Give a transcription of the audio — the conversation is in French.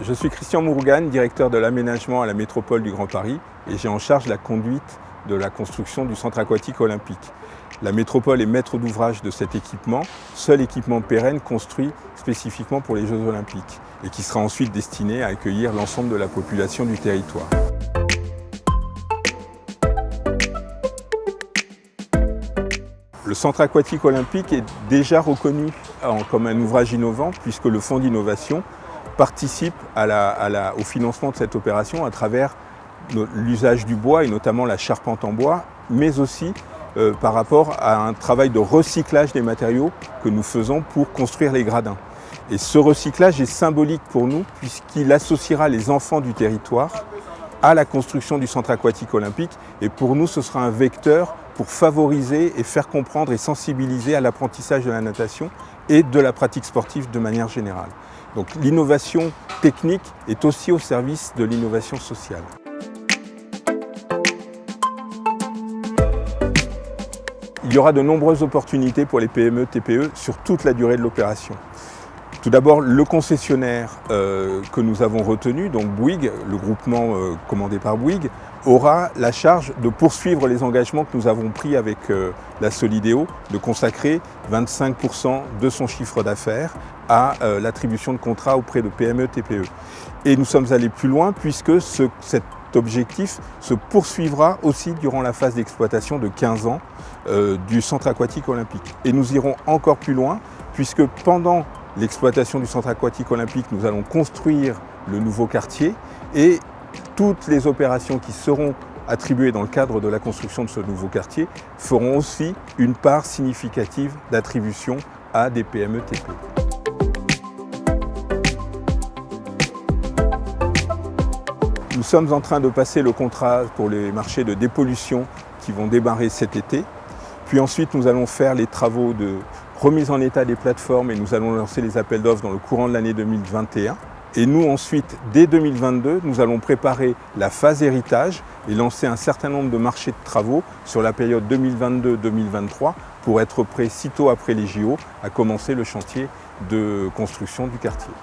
Je suis Christian Mourougane, directeur de l'aménagement à la métropole du Grand Paris et j'ai en charge la conduite de la construction du centre aquatique olympique. La métropole est maître d'ouvrage de cet équipement, seul équipement pérenne construit spécifiquement pour les Jeux olympiques et qui sera ensuite destiné à accueillir l'ensemble de la population du territoire. Le centre aquatique olympique est déjà reconnu comme un ouvrage innovant puisque le fonds d'innovation participe au financement de cette opération à travers l'usage du bois et notamment la charpente en bois, mais aussi par rapport à un travail de recyclage des matériaux que nous faisons pour construire les gradins. Et ce recyclage est symbolique pour nous puisqu'il associera les enfants du territoire à la construction du centre aquatique olympique et pour nous ce sera un vecteur pour favoriser et faire comprendre et sensibiliser à l'apprentissage de la natation et de la pratique sportive de manière générale. Donc l'innovation technique est aussi au service de l'innovation sociale. Il y aura de nombreuses opportunités pour les PME, TPE sur toute la durée de l'opération. Tout d'abord, le concessionnaire que nous avons retenu, donc Bouygues, le groupement commandé par Bouygues, aura la charge de poursuivre les engagements que nous avons pris avec la Solideo, de consacrer 25% de son chiffre d'affaires à l'attribution de contrats auprès de PME, TPE. Et nous sommes allés plus loin puisque cet objectif se poursuivra aussi durant la phase d'exploitation de 15 ans du centre aquatique olympique. Et nous irons encore plus loin puisque pendant l'exploitation du centre aquatique olympique, nous allons construire le nouveau quartier et toutes les opérations qui seront attribuées dans le cadre de la construction de ce nouveau quartier feront aussi une part significative d'attribution à des PME TPE. Nous sommes en train de passer le contrat pour les marchés de dépollution qui vont démarrer cet été. Puis ensuite, nous allons faire les travaux de remise en état des plateformes et nous allons lancer les appels d'offres dans le courant de l'année 2021. Et nous ensuite, dès 2022, nous allons préparer la phase héritage et lancer un certain nombre de marchés de travaux sur la période 2022-2023 pour être prêts sitôt après les JO à commencer le chantier de construction du quartier.